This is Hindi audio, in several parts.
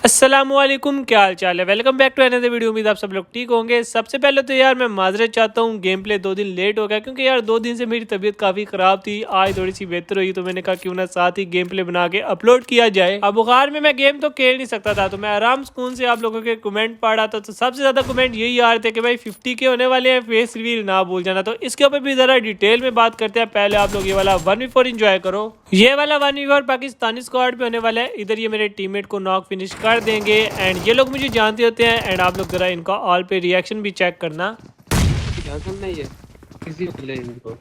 अस्सलामुअलैकुम, क्या हाल चाल है। Welcome back to another video. उम्मीद आप सब लोग ठीक होंगे। सबसे पहले तो यार मैं माजरत चाहता हूँ, गेम प्ले 2 दिन लेट हो गया क्योंकि यार 2 दिन से मेरी तबीयत काफ़ी ख़राब थी। आज थोड़ी सी बेहतर हुई तो मैंने कहा क्यों ना साथ ही गेम प्ले बना के अपलोड किया जाए। अब बुखार में मैं गेम तो खेल नहीं सकता था, तो मैं आराम सुकून से आप लोगों के कमेंट पढ़ रहा था। तो सबसे ज़्यादा कमेंट यही आ रहे थे कि भाई 50 के होने वाले हैं, फेस रिवील ना भूल जाना। तो इसके ऊपर भी ज़रा डिटेल में बात करते हैं। पहले आप लोग ये वाला 1v4 इंजॉय करो। ये वाला 1v4 पाकिस्तानी स्क्वाड पे होने वाला है। इधर ये मेरे टीममेट को नॉक फिनिश कर देंगे एंड ये लोग मुझे जानते होते हैं। एंड आप लोग जरा इनका ऑल पे रिएक्शन भी चेक करना। क्या करना है ये किसी को ले इनको।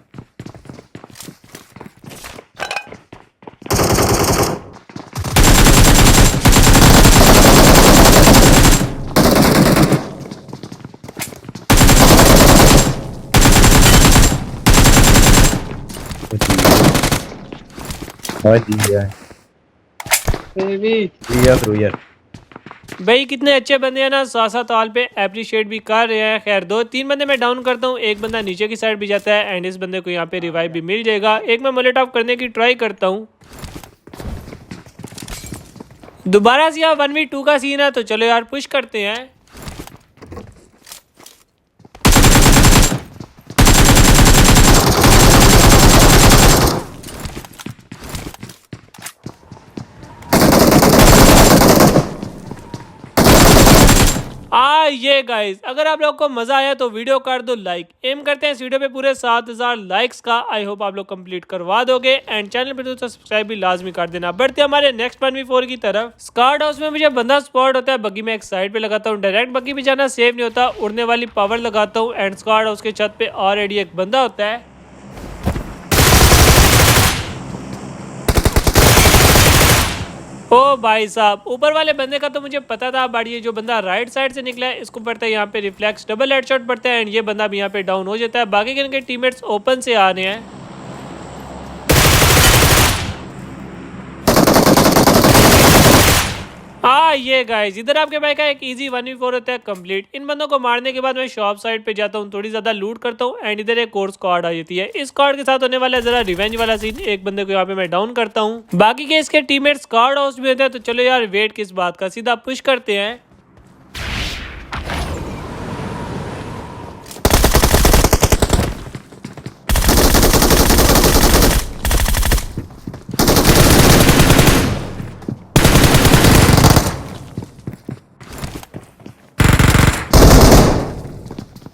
भाई कितने अच्छे बंदे हैं ना, साथ साथ ऑल पे अप्रिशिएट भी कर रहे हैं। खैर 2-3 बंदे मैं डाउन करता हूँ, एक बंदा नीचे की साइड भी जाता है एंड इस बंदे को यहाँ पे रिवाइव भी मिल जाएगा। एक मैं मोलेट ऑफ करने की ट्राई करता हूँ। दोबारा से यहाँ 1v2 का सीन है, तो चलो यार पुश करते हैं। ये गाइस, अगर आप लोग को मजा आया तो वीडियो कर दो लाइक। एम करते हैं इस वीडियो पे पूरे 7000 लाइक्स का। आई होप आप लोग कंप्लीट करवा दोगे एंड चैनल पे तो सब्सक्राइब भी लाजमी कर देना। बढ़ते हमारे नेक्स्ट 1v4 की तरफ। स्क्वाड हाउस में मुझे बंदा स्पॉट होता है। बग्गी में एक साइड पे लगाता हूँ, डायरेक्ट बग्गी भी जाना सेफ नहीं होता, उड़ने वाली पावर लगाता हूँ एंड स्क्वाड हाउस के छत पे ऑलरेडी एक बंदा होता है। ओ भाई साहब, ऊपर वाले बंदे का तो मुझे पता था, बट ये जो बंदा राइट साइड से निकला है इसको पड़ता है यहाँ पे रिफ्लेक्स डबल हेडशॉट पड़ता है एंड ये बंदा भी यहाँ पे डाउन हो जाता है। बाकी के इनके टीममेट्स ओपन से आ रहे हैं। ये गाइस, इधर आपके भाई का एक इजी 1v4 होता है कंप्लीट। इन बंदों को मारने के बाद मैं शॉप साइड पे जाता हूँ, थोड़ी ज्यादा लूट करता हूँ एंड इधर एक और स्क्वाड आ जाती है। इस स्क्वाड के साथ होने वाला है जरा रिवेंज वाला सीन। एक बंदे को यहाँ पे मैं डाउन करता हूँ, बाकी के इसके टीममेट स्क्वाड हाउस भी होते हैं। तो चलो यार वेट किस बात का, सीधा पुश करते हैं।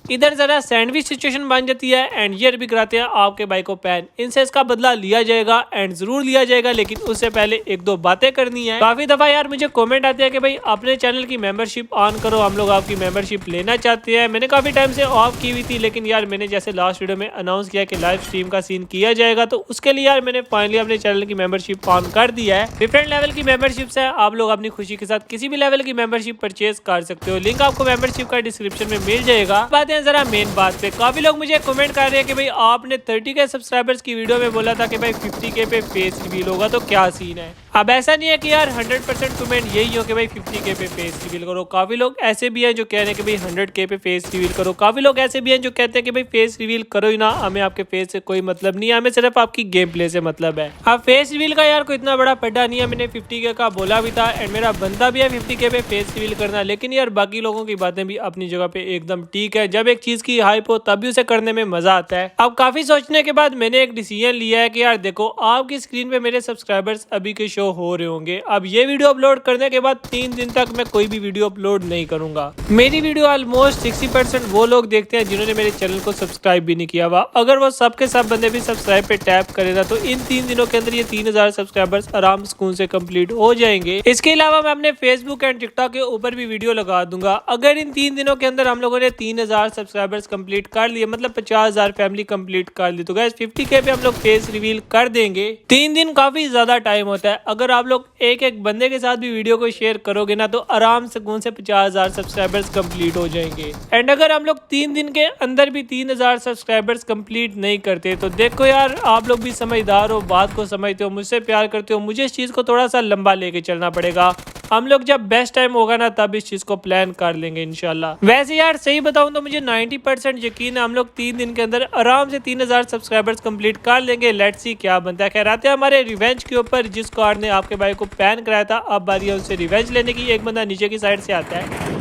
इधर जरा सैंडविच सिचुएशन बन जाती है एंड ये भी कराते हैं आपके भाई को पैन। इनसे इसका बदला लिया जाएगा एंड जरूर लिया जाएगा, लेकिन उससे पहले एक दो बातें करनी है। काफी दफा यार मुझे कमेंट आते हैं कि भाई अपने चैनल की मेंबरशिप ऑन करो, हम लोग आपकी मेंबरशिप लेना चाहते हैं। मैंने काफी टाइम से ऑफ की हुई थी, लेकिन यार मैंने जैसे लास्ट वीडियो में अनाउंस किया कि लाइव स्ट्रीम का सीन किया जाएगा, तो उसके लिए यार मैंने फाइनली अपने चैनल की मेंबरशिप ऑन कर दिया है। डिफरेंट लेवल की मेंबरशिप है, आप लोग अपनी खुशी के साथ किसी भी लेवल की मेंबरशिप परचेज कर सकते हो। लिंक आपको मेंबरशिप का डिस्क्रिप्शन में मिल जाएगा। बात है जरा मेन बात पे। काफी लोग मुझे कमेंट कर रहे हैं कि भाई आपने 30 के सब्सक्राइबर्स की वीडियो में बोला था कि भाई 50 के पे फेस रिवील होगा, तो क्या सीन है। अब ऐसा नहीं है कि यार 100% कमेंट यही हो कि भाई 50 के पे फेस रिवील करो। काफी लोग ऐसे भी हैं जो कह रहे हैं कि भाई 100 के पे फेस रिवील करो। काफी लोग ऐसे भी हैं जो कहते हैं कि भाई फेस रिवील करो ही ना, हमें आपके फेस से कोई मतलब नहीं है, हमें सिर्फ आपकी गेम प्ले से मतलब है। अब फेस रिवील का यार कोई इतना बड़ा पड्डा नहीं है। मैंने 50 के का बोला भी था एंड मेरा बनता भी है 50 के पे फेस रिवील करना, लेकिन यार बाकी लोगों की बातें भी अपनी जगह पे एकदम ठीक है। जब एक चीज की हाइप हो तभी उसे करने में मजा आता है। अब काफी सोचने के बाद मैंने एक डिसीजन लिया है कि यार देखो, आपकी स्क्रीन पे मेरे सब्सक्राइबर्स अभी के शो हो रहे होंगे। अब ये वीडियो अपलोड करने के बाद 3 दिन तक मैं कोई भी वीडियो अपलोड नहीं करूंगा। मेरी वीडियो ऑलमोस्ट 60% वो लोग देखते हैं जिन्होंने मेरे चैनल को सब्सक्राइब भी नहीं किया हुआ। अगर वो सब के सब बंदे भी सब्सक्राइब पे टैप करेगा तो इन 3 दिनों के अंदर ये 3000 सब्सक्राइबर्स आराम सुकून से कंप्लीट हो जाएंगे। इसके अलावा मैं अपने फेसबुक एंड टिकटॉक के ऊपर भी वीडियो लगा दूंगा। अगर इन 3 दिनों के अंदर हम लोगों ने 3000 सब्सक्राइबर्स कंप्लीट कर लिए, मतलब 50,000 फैमिली कंप्लीट कर ली, तो गाइस 50 के पे हम लोग फेस रिवील कर देंगे। 3 दिन काफी ज्यादा टाइम होता है। अगर आप लोग एक एक बंदे के साथ भी वीडियो को शेयर करोगे ना, तो आराम से 50,000 सब्सक्राइबर्स कंप्लीट हो जाएंगे। एंड अगर हम लोग 3 दिन के अंदर भी 3000 सब्सक्राइबर्स कंप्लीट नहीं करते, तो देखो यार आप लोग भी समझदार हो, बात को समझते हो, मुझसे प्यार करते हो, मुझे इस चीज को थोड़ा सा लंबा लेके चलना पड़ेगा। हम लोग जब बेस्ट टाइम होगा ना तब इस चीज को प्लान कर लेंगे इंशाल्लाह। वैसे यार सही बताऊं तो मुझे 90% यकीन है हम लोग 3 दिन के अंदर आराम से 3000 सब्सक्राइबर्स कंप्लीट कर लेंगे। लेट्स सी क्या बनता है। खैर आते हैं हमारे रिवेंज के ऊपर। जिस कार ने आपके भाई को पैन कराया था अब बारी है उससे रिवेंज लेने की। एक बंदा नीचे की साइड से आता है,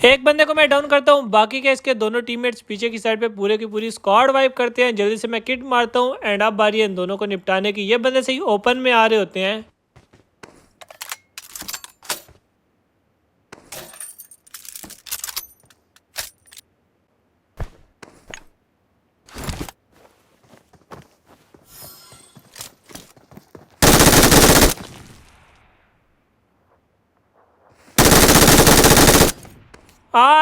एक बंदे को मैं डाउन करता हूँ। बाकी के इसके दोनों टीममेट्स पीछे की साइड पे पूरे की पूरी स्क्वाड वाइप करते हैं। जल्दी से मैं किट मारता हूँ एंड अब बारी है इन दोनों को निपटाने की। ये बंदे सही ओपन में आ रहे होते हैं।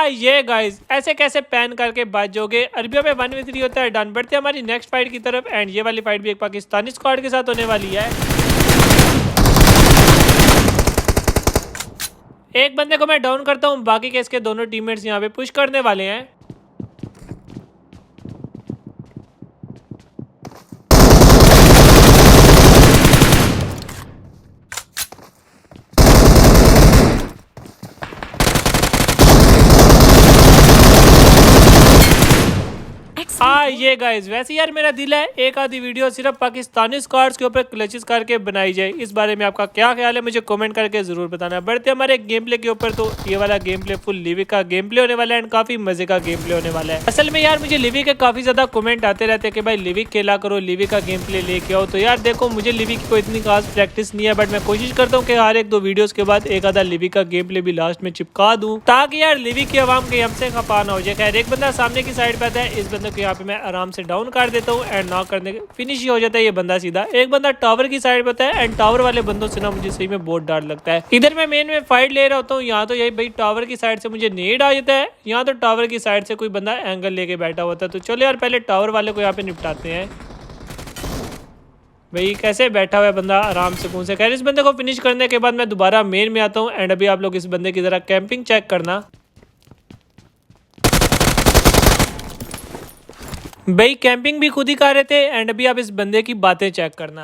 ये गाइस ऐसे कैसे पैन करके बच जाओगे। अरबियों में 1v3 होता है। डन। बढ़ते हैं हमारी नेक्स्ट फाइट की तरफ एंड ये वाली फाइट भी एक पाकिस्तानी स्क्वाड के साथ होने वाली है। एक बंदे को मैं डाउन करता हूँ। बाकी के इसके दोनों टीममेट्स यहाँ पे पुश करने वाले हैं। ये गाइस वैसे यार मेरा दिल है एक आधी वीडियो सिर्फ पाकिस्तानी स्क्वाड्स के ऊपर क्लचेस करके बनाई जाए। इस बारे में आपका क्या ख्याल है मुझे कमेंट करके जरूर बताना। बढ़ते हमारे गेम प्ले के ऊपर। तो ये वाला गेम प्ले फुल लिविक का गेम प्ले होने वाला है एंड काफी मजे का गेम प्ले होने वाला है। असल में यार मुझे लिविक के काफी ज्यादा कमेंट आते रहते हैं कि भाई लिविक खेला करो, लिविक का गेम प्ले लेके आओ। तो यार देखो मुझे लिविक की कोई इतनी खास प्रैक्टिस नहीं है, बट मैं कोशिश करता हूँ कि हर एक दो वीडियोस के बाद एक आधा लिविक का गेम प्ले भी लास्ट में चिपका दूं ताकि यार लिविक की आवाम के हमसे खपा ना हो जाए। खैर एक बंदा सामने की साइड पे आता है। इस बंदे को यहाँ पे मैं आराम से डाउन कर देता हूँ एंड नॉक करने के फिनिश ही हो जाता है ये बंदा सीधा। एक बंदा टावर की साइड पे होता है एंड टावर वाले बंदों से ना मुझे सही में बहुत डर लगता है। इधर मैं मेन में फाइट ले रहा होता हूँ, यहाँ तो यही भाई टावर की साइड से मुझे नेड आ जाता है। यहाँ तो टावर की साइड से कोई बंदा एंगल लेके बैठा होता है। तो चलो यार पहले टावर वाले को यहाँ पे निपटाते हैं। भाई कैसे बैठा हुआ है बंदा आराम से कौन से। खैर इस बंदे को फिनिश करने के बाद मैं दोबारा मेन में आता हूँ एंड अभी आप लोग इस बंदे की जरा कैंपिंग चेक करना। भाई कैंपिंग भी खुद ही कर रहे थे एंड अभी आप इस बंदे की बातें चेक करना।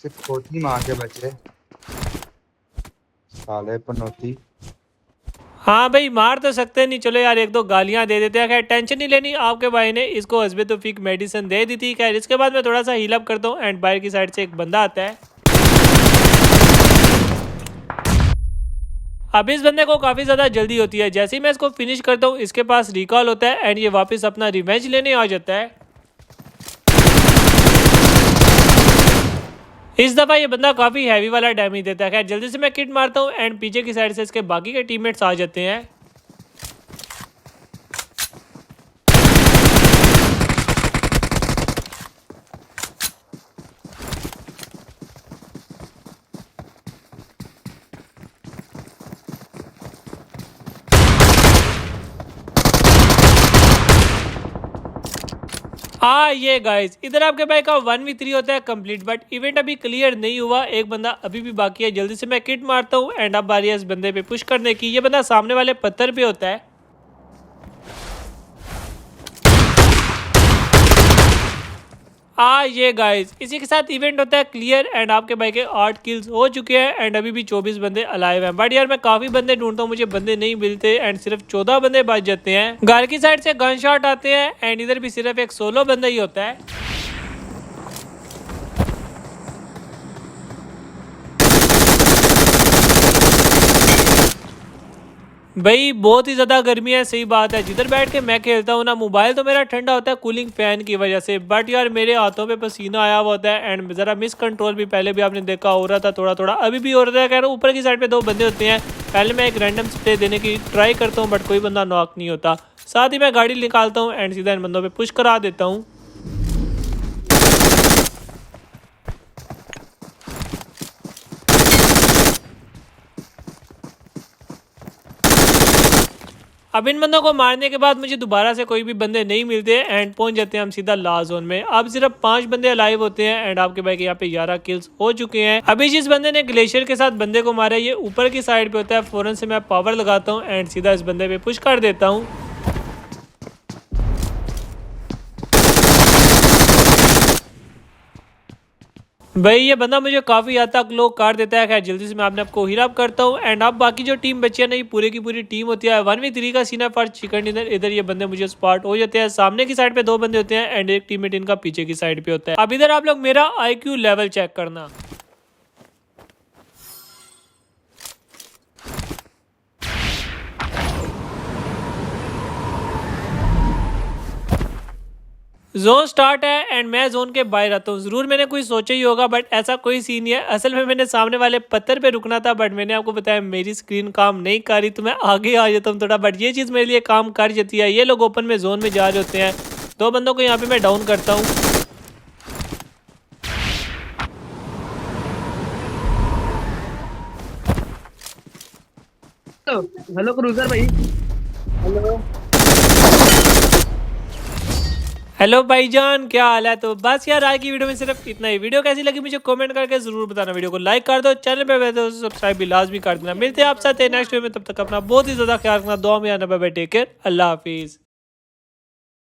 सिर्फ खोती मार के बचे साले पनौती। हाँ भाई मार तो सकते नहीं, चलो यार एक दो गालियां दे देते हैं। खैर टेंशन नहीं लेनी, आपके भाई ने इसको हस्बे तौफीक मेडिसिन दे दी थी। खैर इसके बाद मैं थोड़ा सा हील अप करता हूँ एंड बाहर की साइड से एक बंदा आता है। अब इस बंदे को काफी ज्यादा जल्दी होती है। जैसे ही मैं इसको फिनिश करता हूँ इसके पास रिकॉल होता है एंड ये वापस अपना रिवेंज लेने आ जाता है। इस दफा ये बंदा काफी हैवी वाला डैमेज देता है। खैर जल्दी से मैं किट मारता हूँ एंड पीछे की साइड से इसके बाकी के टीममेट्स आ जाते हैं। ये गाइस इधर आपके भाई का 1v3 होता है कंप्लीट, बट इवेंट अभी क्लियर नहीं हुआ। एक बंदा अभी भी बाकी है। जल्दी से मैं किट मारता हूँ एंड अब बारी है इस बंदे पे पुश करने की। ये बंदा सामने वाले पत्थर पे होता है। ये गाइस इसी के साथ इवेंट होता है क्लियर एंड आपके भाई के 8 किल्स हो चुके हैं एंड अभी भी 24 बंदे अलाइव हैं। बट यार मैं काफी बंदे ढूंढता हूँ, मुझे बंदे नहीं मिलते एंड सिर्फ 14 बंदे बच जाते हैं। घर की साइड से गन शॉट आते हैं एंड इधर भी सिर्फ एक सोलो बंदा ही होता है। भाई बहुत ही ज्यादा गर्मी है, सही बात है। जिधर बैठ के मैं खेलता हूँ ना मोबाइल तो मेरा ठंडा होता है कूलिंग फैन की वजह से, बट यार मेरे हाथों पे पसीना आया हुआ होता है एंड जरा मिस कंट्रोल भी पहले भी आपने देखा हो रहा था, थोड़ा थोड़ा अभी भी हो रहा है। कह रहा ऊपर की साइड पे 2 बंदे होते हैं। पहले मैं एक रैंडम स्प्रे देने की ट्राई करता हूँ बट कोई बंदा नॉक नहीं होता। साथ ही मैं गाड़ी निकालता हूँ एंड सीधा इन बंदों पे पुश करा देता हूँ। अब इन बंदों को मारने के बाद मुझे दोबारा से कोई भी बंदे नहीं मिलते एंड पहुंच जाते हैं हम सीधा लास्ट जोन में। अब सिर्फ 5 बंदे अलाइव होते हैं एंड आपके भाई के यहाँ पे 11 किल्स हो चुके हैं। अभी जिस बंदे ने ग्लेशियर के साथ बंदे को मारा ये ऊपर की साइड पे होता है। फौरन से मैं पावर लगाता हूँ एंड सीधा इस बंदे पे पुश कर देता हूँ। भाई ये बंदा मुझे काफी हद तक लोग काट देता है। खैर जल्दी से मैं अपने आपको हील अप करता हूँ एंड अब बाकी जो टीम बची है ना, ये पूरी की पूरी टीम होती है। 1v3 का सीन है फॉर चिकन डिनर। इधर ये बंदे मुझे स्पॉट हो जाते हैं। सामने की साइड पे 2 बंदे होते हैं एंड एक टीममेट इनका पीछे की साइड पे होता है। अब इधर आप लोग मेरा IQ लेवल चेक करना। जोन स्टार्ट है एंड मैं जोन के बाहर आता हूँ। जरूर मैंने कोई सोचा ही होगा बट ऐसा कोई सीन नहीं है। असल में मैंने सामने वाले पत्थर पे रुकना था बट मैंने आपको बताया मेरी स्क्रीन काम नहीं कर रही तो मैं आगे आ जाता हूँ थोड़ा, बट ये चीज़ मेरे लिए काम कर जाती है। ये लोग ओपन में जोन में जा रहे होते हैं। 2 बंदों को यहाँ पे मैं डाउन करता हूँ। हेलो क्रूजर भाई। हेलो। हेलो भाईजान, क्या हाल है? तो बस यार आज की वीडियो में सिर्फ इतना ही। वीडियो कैसी लगी मुझे कमेंट करके जरूर बताना। वीडियो को लाइक कर दो, चैनल पे बैठे तो सब्सक्राइब भी लाजमी कर देना। मिलते हैं आप साथ नेक्स्ट वीडियो में, तब तक अपना बहुत ही ज्यादा ख्याल रखना। दुआ में आना, बाय बाय, टेक केयर, अल्लाह हाफिज।